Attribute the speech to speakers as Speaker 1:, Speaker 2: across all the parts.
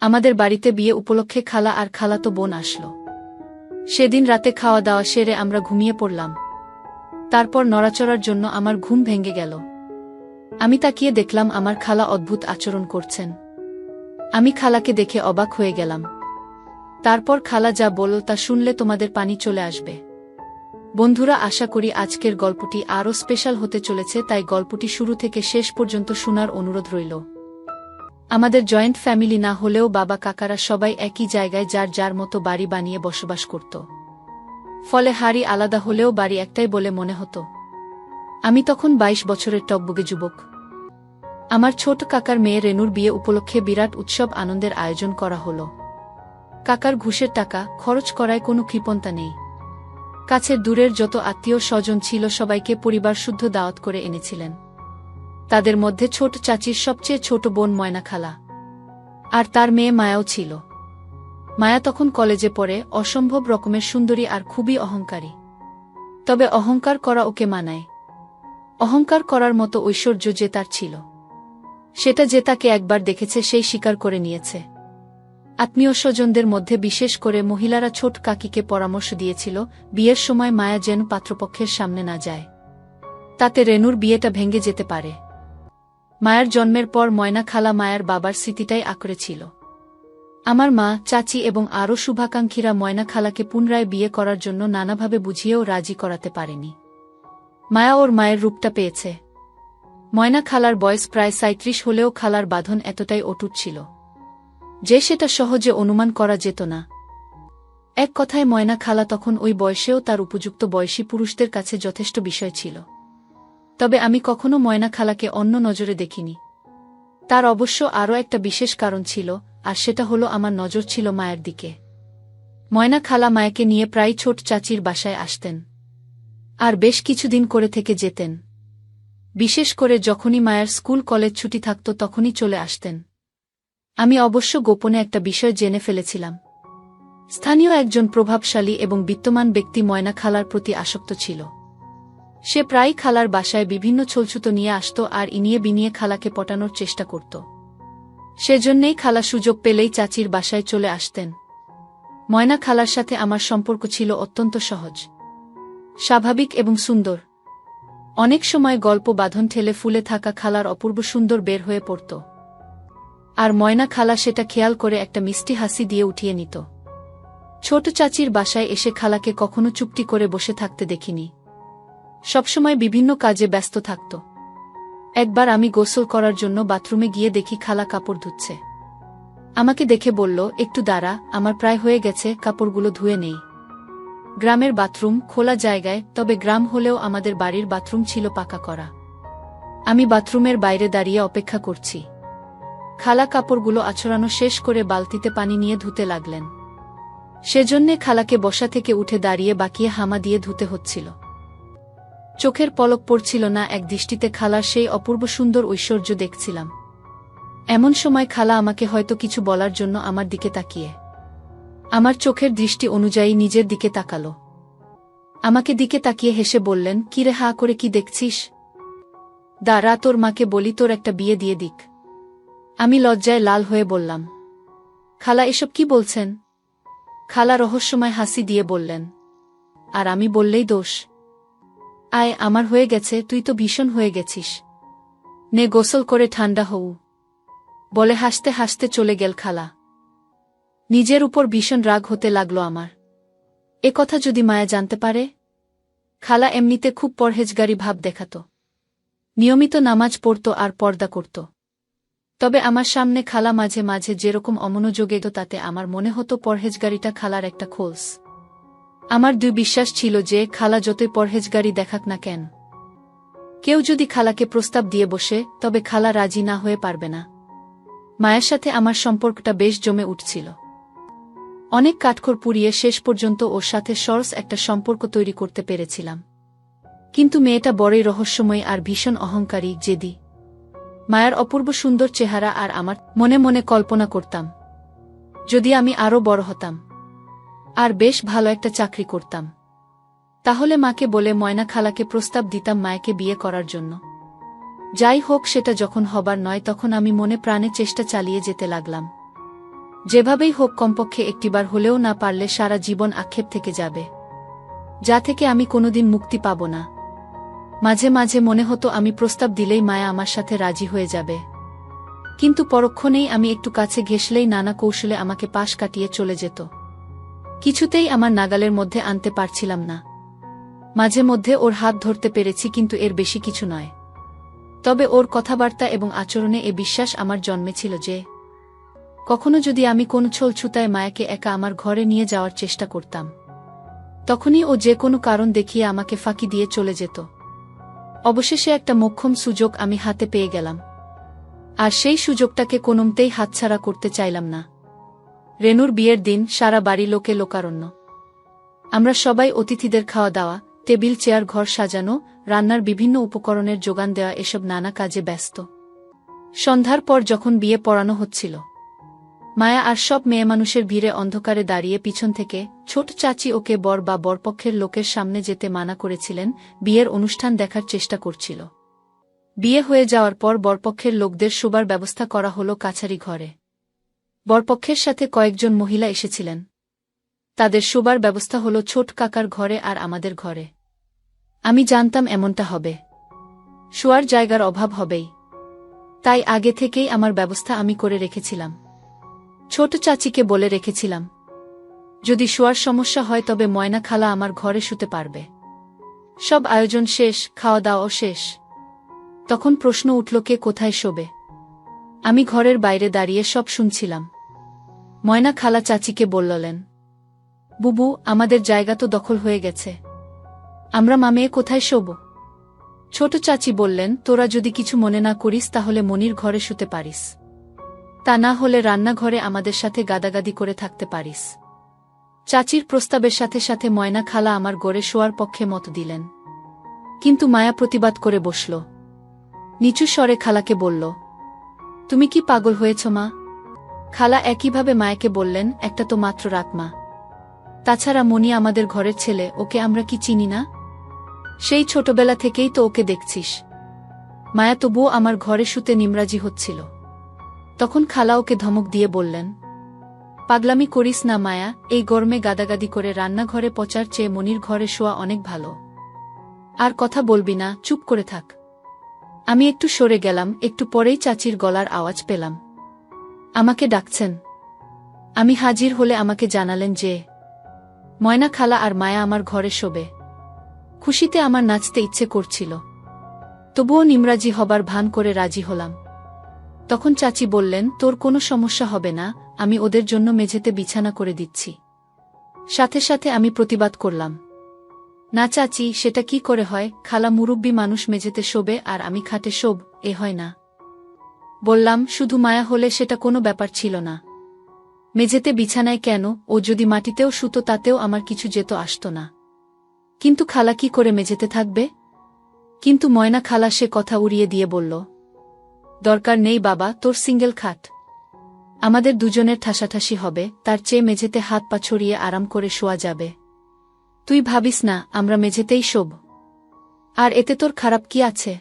Speaker 1: আমাদের বাড়িতে বিয়ে উপলক্ষে খালা আর খালাতো বোন আসলো। সেদিন রাতে খাওয়া দাওয়া সেরে আমরা ঘুমিয়ে পড়লাম। তারপর নড়াচড়ার জন্য আমার ঘুম ভেঙে গেল। আমি তাকিয়ে দেখলাম আমার খালা অদ্ভুত আচরণ করছেন। আমি খালাকে দেখে অবাক হয়ে গেলাম। তারপর খালা যা বলল তা শুনলে তোমাদের পানি চলে আসবে। বন্ধুরা, আশা করি আজকের গল্পটি আরও স্পেশাল হতে চলেছে, তাই গল্পটি শুরু থেকে শেষ পর্যন্ত শোনার অনুরোধ রইল। আমাদের জয়েন্ট ফ্যামিলি না হলেও বাবা কাকারা সবাই একই জায়গায় যার যার মতো বাড়ি বানিয়ে বসবাস করত। ফলে হাড়ি আলাদা হলেও বাড়ি একটাই বলে মনে হতো। আমি তখন 22 বছরের টকবগে যুবক। আমার ছোট কাকার মেয়ে রেনুর বিয়ে উপলক্ষে বিরাট উৎসব আনন্দের আয়োজন করা হলো। কাকার ঘুষের টাকা খরচ করায় কোনো কৃপণতা নেই। কাছের দূরের যত আত্মীয় স্বজন ছিল সবাইকে পরিবার শুদ্ধ দাওয়াত করে এনেছিলেন। তাদের মধ্যে ছোট চাচির সবচেয়ে ছোট বোন ময়না খালা, আর তার মেয়ে মায়াও ছিল। মায়া তখন কলেজে পড়ে, অসম্ভব রকমের সুন্দরী আর খুবই অহংকারী। তবে অহংকার করা ওকে মানায়। অহংকার করার মতো ঐশ্বর্য যে তার ছিল, সেটা যে তাকে একবার দেখেছে সেই স্বীকার করে নিয়েছে। আত্মীয় স্বজনদের মধ্যে বিশেষ করে মহিলারা ছোট কাকিকে পরামর্শ দিয়েছিল বিয়ের সময় মায়া যেন পাত্রপক্ষের সামনে না যায়, তাতে রেনুর বিয়েটা ভেঙে যেতে পারে। মায়ার জন্মের পর ময়না খালা মায়ার বাবার স্মৃতিটাই আঁকড়ে ছিল। আমার মা, চাচি এবং আরও শুভাকাঙ্ক্ষীরা ময়না খালাকে পুনরায় বিয়ে করার জন্য নানাভাবে বুঝিয়েও রাজি করাতে পারেনি। মায়া ওর মায়ের রূপটা পেয়েছে। ময়না খালার বয়স প্রায় 37 হলেও খালার বাঁধন এতটাই অটুট ছিল যে সেটা সহজে অনুমান করা যেত না। এক কথায় ময়না খালা তখন ওই বয়সেও তার উপযুক্ত বয়সী পুরুষদের কাছে যথেষ্ট বিষয় ছিল। তবে আমি কখনো ময়না খালাকে অন্য নজরে দেখিনি। তার অবশ্য আরও একটা বিশেষ কারণ ছিল, আর সেটা হলো আমার নজর ছিল মায়ের দিকে। ময়না খালা মায়াকে নিয়ে প্রায় ছোট চাচির বাসায় আসতেন, আর বেশ কিছুদিন করে থেকে যেতেন। বিশেষ করে যখনই মায়ের স্কুল কলেজ ছুটি থাকত তখনই চলে আসতেন। আমি অবশ্য গোপনে একটা বিষয় জেনে ফেলেছিলাম। স্থানীয় একজন প্রভাবশালী এবং বিত্তমান ব্যক্তি ময়না খালার প্রতি আসক্ত ছিল। সে প্রায় খালার বাসায় বিভিন্ন ছলছুতো নিয়ে আসত আর ইনিয়ে বিনিয়ে খালাকে পটানোর চেষ্টা করত। সেজন্যেই খালা সুযোগ পেলেই চাচির বাসায় চলে আসতেন। ময়না খালার সাথে আমার সম্পর্ক ছিল অত্যন্ত সহজ, স্বাভাবিক এবং সুন্দর। অনেক সময় গল্প বাঁধন ঠেলে ফুলে থাকা খালার অপূর্ব সুন্দর বের হয়ে পড়ত, আর ময়না খালা সেটা খেয়াল করে একটা মিষ্টি হাসি দিয়ে উঠিয়ে নিত। ছোট চাচির বাসায় এসে খালাকে কখনো চুপটি করে বসে থাকতে দেখিনি। সবসময় বিভিন্ন কাজে ব্যস্ত থাকত। একবার আমি গোসল করার জন্য বাথরুমে গিয়ে দেখি খালা কাপড় ধুচ্ছে। আমাকে দেখে বলল, একটু দাঁড়া, আমার প্রায় হয়ে গেছে, কাপড়গুলো ধুয়ে নেই। গ্রামের বাথরুম খোলা জায়গায়, তবে গ্রাম হলেও আমাদের বাড়ির বাথরুম ছিল পাকা করা। আমি বাথরুমের বাইরে দাঁড়িয়ে অপেক্ষা করছি। খালা কাপড়গুলো আছড়ানো শেষ করে বালতিতে পানি নিয়ে ধুতে লাগলেন। সেজন্যে খালাকে বসা থেকে উঠে দাঁড়িয়ে বাকিয়ে হামা দিয়ে ধুতে হচ্ছিল। চোখের পলক পড়ছিল না, এক দৃষ্টিতে খালার সেই অপূর্ব সুন্দর ঐশ্বর্য দেখছিলাম। এমন সময় খালা আমাকে হয়তো কিছু বলার জন্য আমার দিকে তাকিয়ে আমার চোখের দৃষ্টি অনুযায়ী নিজের দিকে তাকালো। আমাকে দিকে তাকিয়ে হেসে বললেন, কিরে হা করে কি দেখছিস? দাঁড়া, তোর মাকে বলি তোর একটা বিয়ে দিয়ে দিক। আমি লজ্জায় লাল হয়ে বললাম, খালা এসব কি বলছেন? খালা রহস্যময় হাসি দিয়ে বললেন, আর আমি বললেই দোষ? আয়, আমার হয়ে গেছে, তুই তো ভীষণ হয়ে গেছিস, নে গোসল করে ঠান্ডা হও, বলে হাসতে হাসতে চলে গেল খালা। নিজের উপর ভীষণ রাগ হতে লাগলো আমার। এ কথা যদি মায়া জানতে পারে? খালা এমনিতে খুব পরহেজগারি ভাব দেখাত, নিয়মিত নামাজ পড়ত আর পর্দা করত। তবে আমার সামনে খালা মাঝে মাঝে যেরকম অমনোযোগে তাতে আমার মনে হতো পরহেজগারিটা খালার একটা খোলস। আমার বিশ্বাস ছিল যে খালা যতই পরহেজগারি দেখাক না কেন, কেউ যদি খালাকে প্রস্তাব দিয়ে বসে তবে খালা রাজি না হয়ে পারবে না। মায়ের সাথে আমার সম্পর্কটা বেশ জমে উঠছিল। অনেক কাঠখড় পুড়িয়ে শেষ পর্যন্ত ওর সাথে সরস একটা সম্পর্ক তৈরি করতে পেরেছিলাম। কিন্তু মেয়েটা বড়ই রহস্যময়ী আর ভীষণ অহংকারী, জেদি। মায়ের অপূর্ব সুন্দর চেহারা আর আমার মনে মনে কল্পনা করতাম, যদি আমি আরও বড় হতাম আর বেশ ভালো একটা চাকরি করতাম, তাহলে মাকে বলে ময়না খালাকে প্রস্তাব দিতাম মায়াকে বিয়ে করার জন্য। যাই হোক, সেটা যখন হবার নয় তখন আমি মনে প্রাণে চেষ্টা চালিয়ে যেতে লাগলাম। যেভাবেই হোক কমপক্ষে একটিবার হলেও না পারলে সারা জীবন আক্ষেপ থেকে যাবে, যা থেকে আমি কোনোদিন মুক্তি পাব না। মাঝে মাঝে মনে হতো আমি প্রস্তাব দিলেই মায়া আমার সাথে রাজি হয়ে যাবে, কিন্তু পরক্ষণেই আমি একটু কাছে ঘেঁষলেই নানা কৌশলে আমাকে পাশ কাটিয়ে চলে যেত। কিছুতেই আমার নাগালের মধ্যে আনতে পারছিলাম না। মাঝে মধ্যে ওর হাত ধরতে পেরেছি, কিন্তু এর বেশি কিছু নয়। তবে ওর কথাবার্তা এবং আচরণে এ বিশ্বাস আমার জন্মেছিল যে কখনো যদি আমি কোনো ছলছুতায় মায়াকে একা আমার ঘরে নিয়ে যাওয়ার চেষ্টা করতাম, তখনই ও যে কোনো কারণ দেখিয়ে আমাকে ফাঁকি দিয়ে চলে যেত। অবশেষে একটা মোক্ষম সুযোগ আমি হাতে পেয়ে গেলাম, আর সেই সুযোগটাকে কোনোমতেই হাতছাড়া করতে চাইলাম না। রেনুর বিয়ের দিন সারা বাড়ি লোকে লোকারণ্য। আমরা সবাই অতিথিদের খাওয়া দাওয়া, টেবিল চেয়ার, ঘর সাজানো, রান্নার বিভিন্ন উপকরণের যোগান দেওয়া, এসব নানা কাজে ব্যস্ত। সন্ধ্যার পর যখন বিয়ে পড়ানো হচ্ছিল, মায়া আর সব মেয়েমানুষের ভিড়ে অন্ধকারে দাঁড়িয়ে পিছন থেকে ছোট চাচি ওকে বর বা বরপক্ষের লোকের সামনে যেতে মানা করেছিলেন, বিয়ের অনুষ্ঠান দেখার চেষ্টা করছিল। বিয়ে হয়ে যাওয়ার পর বরপক্ষের লোকদের শোবার ব্যবস্থা করা হলো কাছারি ঘরে। বরপক্ষের সাথে কয়েকজন মহিলা এসেছিলেন, তাদের শোবার ব্যবস্থা হলো ছোট কাকার ঘরে আর আমাদের ঘরে। আমি জানতাম এমনটা হবে, শোয়ার জায়গার অভাব হবেই, তাই আগে থেকেই আমার ব্যবস্থা আমি করে রেখেছিলাম। ছোট চাচিকে বলে রেখেছিলাম, যদি শোয়ার সমস্যা হয় তবে ময়না খালা আমার ঘরে শুতে পারবে। সব আয়োজন শেষ, খাওয়া দাওয়াও শেষ। তখন প্রশ্ন উঠল কে কোথায় শোবে। আমি ঘরের বাইরে দাঁড়িয়ে সব শুনছিলাম। ময়না খালা চাচিকে বললেন, বুবু, আমাদের জায়গা তো দখল হয়ে গেছে, আমরা মামেয়ে কোথায় শোব? ছোট চাচি বললেন, তোরা যদি কিছু মনে না করিস তাহলে মনির ঘরে শুতে পারিস, তা না হলে রান্নাঘরে আমাদের সাথে গাদাগাদি করে থাকতে পারিস। চাচির প্রস্তাবের সাথে সাথে ময়না খালা আমার গড়ে শোয়ার পক্ষে মত দিলেন, কিন্তু মায়া প্রতিবাদ করে বসল। নিচু স্বরে খালাকে বলল, তুমি কি পাগল হয়েছ মা? খালা একইভাবে মায়াকে বললেন, একটা তো মাত্র রাত মা, তাছাড়া মনি আমাদের ঘরের ছেলে, ওকে আমরা কি চিনি না? সেই ছোটবেলা থেকেই তো ওকে দেখছিস। মায়া তবুও আমার ঘরে শুতে নিমরাজি হচ্ছিল। তখন খালা ওকে ধমক দিয়ে বললেন, পাগলামি করিস না মায়া, এই গরমে গাদাগাদি করে রান্নাঘরে পচার চেয়ে মনির ঘরে শোয়া অনেক ভালো। আর কথা বলবি না, চুপ করে থাক। আমি একটু সরে গেলাম, একটু পরেই চাচির গলার আওয়াজ পেলাম, আমাকে ডাকছেন। আমি হাজির হলে আমাকে জানালেন যে ময়না খালা আর মায়া আমার ঘরে শোবে। খুশিতে আমার নাচতে ইচ্ছে করছিল, তবুও নিমরাজি হবার ভান করে রাজি হলাম। তখন চাচি বললেন, তোর কোনো সমস্যা হবে না, আমি ওদের জন্য মেঝেতে বিছানা করে দিচ্ছি। সাথে সাথে আমি প্রতিবাদ করলাম, না চাচি, সেটা কি করে হয়? খালা মুরুব্বি মানুষ মেঝেতে শোবে আর আমি খাটে শোব, এ হয় না। বললাম, শুধু মায়া হলে সেটা কোনো ব্যাপার ছিল না। মেঝেতে বিছানায় কেন, ও যদি মাটিতেও শুতো তাতেও আমার কিছু যেত আসতো না। কিন্তু খালা কি করে মেঝেতে থাকবে? কিন্তু ময়না খালা সে কথা উড়িয়ে দিয়ে বলল, দরকার নেই বাবা, তোর সিঙ্গেল খাট, আমাদের দুজনের ঠাসাঠাসি হবে, তার চেয়ে মেঝেতে হাত পা ছড়িয়ে আরাম করে শোয়া যাবে। তুই ভাবিস না, আমরা মেঝেতেই শোব। আর এতে তোর খারাপ কি আছে?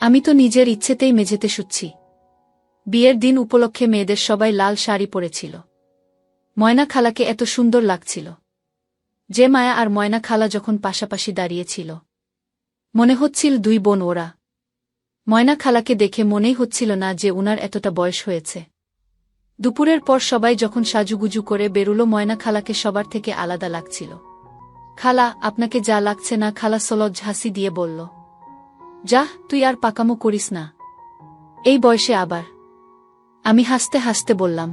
Speaker 1: আমি তো নিজের ইচ্ছেতেই মেঝেতে শুচ্ছি। বিয়ের দিন উপলক্ষে মেয়েদের সবাই লাল শাড়ি পরেছিল। ময়না খালাকে এত সুন্দর লাগছিল যে মায়া আর ময়না খালা যখন পাশাপাশি দাঁড়িয়েছিল, মনে হচ্ছিল দুই বোন ওরা। ময়না খালাকে দেখে মনেই হচ্ছিল না যে উনার এতটা বয়স হয়েছে। দুপুরের পর সবাই যখন সাজুগুজু করে বেরুলো, ময়না খালাকে সবার থেকে আলাদা লাগছিল। খালা, আপনাকে যা লাগছে না? খালা সলজ্জ হাসি দিয়ে বলল, যাহ, তুই আর পাকামো করিস না, এই বয়সে আবার। আমি হাসতে হাসতে বললাম,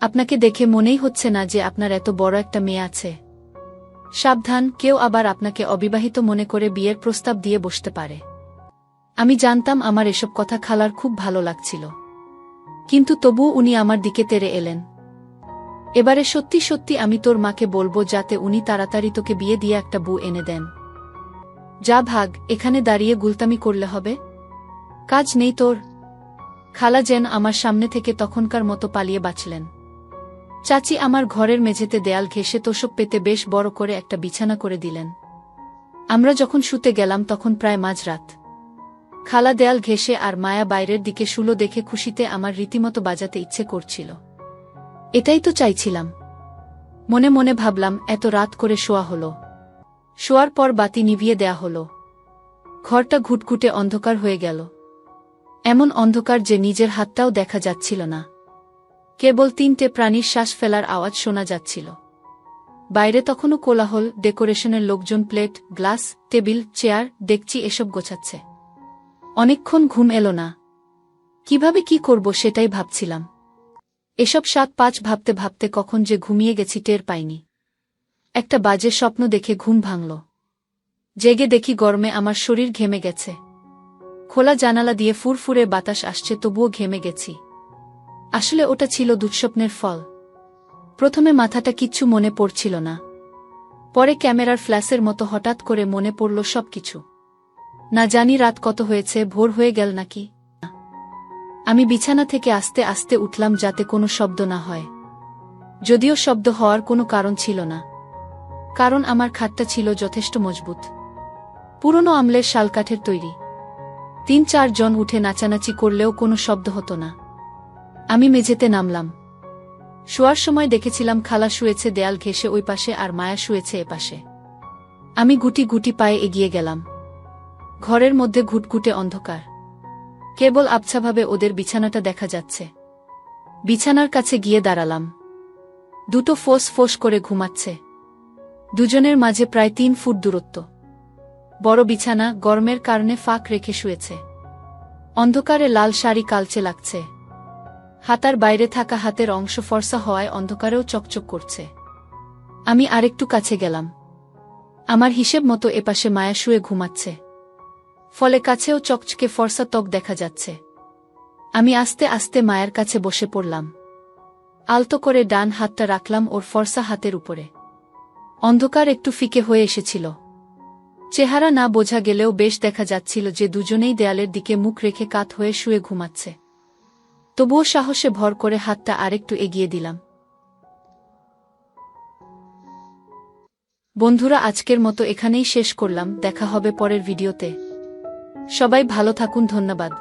Speaker 1: আপনাকে দেখে মনেই হচ্ছে না যে আপনার এত বড় একটা মেয়ে আছে। সাবধান, কেউ আবার আপনাকে অবিবাহিত মনে করে বিয়ের প্রস্তাব দিয়ে বসতে পারে। আমি জানতাম আমার এসব কথা খালার খুব ভালো লাগছিল, কিন্তু তবুও উনি আমার দিকে তেড়ে এলেন। এবারে সত্যি সত্যি আমি তোর মাকে বলবো যাতে উনি তাড়াতাড়ি তোকে বিয়ে দিয়ে একটা বউ এনে দেন। যা ভাগ, এখানে দাঁড়িয়ে গুলতামি করলে হবে? কাজ নেই তোর? খালা যেন আমার সামনে থেকে তখনকার মতো পালিয়ে বাঁচলেন। চাচি আমার ঘরের মেঝেতে দেয়াল ঘেঁষে তোষক পেতে বেশ বড় করে একটা বিছানা করে দিলেন। আমরা যখন শুতে গেলাম তখন প্রায় মাঝরাত। খালা দেয়াল ঘেঁষে আর মায়া বাইরের দিকে শুলো দেখে খুশিতে আমার রীতিমতো বাজাতে ইচ্ছে করছিল। এটাই তো চাইছিলাম। মনে মনে ভাবলাম, এত রাত করে শোয়া হলো। শোয়ার পর বাতি নিভিয়ে দেয়া হলো। ঘরটা ঘুটঘুটে অন্ধকার হয়ে গেল। এমন অন্ধকার যে নিজের হাতটাও দেখা যাচ্ছিল না। কেবল 3টে প্রাণীর শ্বাস ফেলার আওয়াজ শোনা যাচ্ছিল। বাইরে তখনও কোলাহল, ডেকোরেশনের লোকজন প্লেট, গ্লাস, টেবিল, চেয়ার, ডেকচি এসব গোছাচ্ছে। অনেকক্ষণ ঘুম এলো না। কিভাবে কি করব সেটাই ভাবছিলাম। এসব 7-5 ভাবতে ভাবতে কখন যে ঘুমিয়ে গেছি টের পাইনি। একটা বাজে স্বপ্ন দেখে ঘুম ভাঙল। জেগে দেখি গরমে আমার শরীর ঘেমে গেছে। খোলা জানালা দিয়ে ফুরফুরে বাতাস আসছে, তবুও ঘেমে গেছি। আসলে ওটা ছিল দুঃস্বপ্নের ফল। প্রথমে মাথাটা কিচ্ছু মনে পড়ছিল না। পরে ক্যামেরার ফ্ল্যাশের মতো হঠাৎ করে মনে পড়ল সবকিছু। না জানি রাত কত হয়েছে, ভোর হয়ে গেল নাকি। আমি বিছানা থেকে আস্তে আস্তে উঠলাম যাতে কোনো শব্দ না হয়। যদিও শব্দ হওয়ার কোনো কারণ ছিল না, কারণ আমার খাটটা ছিল যথেষ্ট মজবুত। পুরনো আমলের শালকাঠের তৈরি। 3-4 জন উঠে নাচানাচি করলেও কোনো শব্দ হতো না। আমি মেঝেতে নামলাম। শোয়ার সময় দেখেছিলাম খালা শুয়েছে দেয়াল ঘেঁষে ওই পাশে আর মায়া শুয়েছে এপাশে। আমি গুটি গুটি পায়ে এগিয়ে গেলাম। ঘরের মধ্যে ঘুটঘুটে অন্ধকার। কেবল আবছাভাবে ওদের বিছানাটা দেখা যাচ্ছে। বিছানার কাছে গিয়ে দাঁড়ালাম। দুটো ফোঁস ফোঁস করে ঘুমাচ্ছে। দুজনের মাঝে প্রায় 3 ফুট দূরত্ব। বড় বিছানা, গরমের কারণে ফাঁক রেখে শুয়েছে। অন্ধকারে লাল শাড়ি কালচে লাগছে। হাতার বাইরে থাকা হাতের অংশ ফর্সা হওয়ায় অন্ধকারেও চকচক করছে। আমি আরেকটু কাছে গেলাম। আমার হিসেব মতো এপাশে মায়া শুয়ে ঘুমাচ্ছে। ফলে কাছেও চকচকে ফর্সা ত্বক দেখা যাচ্ছে। আমি আস্তে আস্তে মায়ের কাছে বসে পড়লাম। আলতো করে ডান হাতটা রাখলাম ওর ফর্সা হাতের উপরে। অন্ধকার একটু ফিকে হয়ে এসেছিল। চেহারা না বোঝা গেলেও বেশ দেখা যাচ্ছিল যে দুজনেই দেয়ালের দিকে মুখ রেখে কাত হয়ে শুয়ে ঘুমাচ্ছে। তবুও সাহসে ভর করে হাতটা আরেকটু এগিয়ে দিলাম। বন্ধুরা, আজকের মতো এখানেই শেষ করলাম। দেখা হবে পরের ভিডিওতে। সবাই ভালো থাকুন। ধন্যবাদ।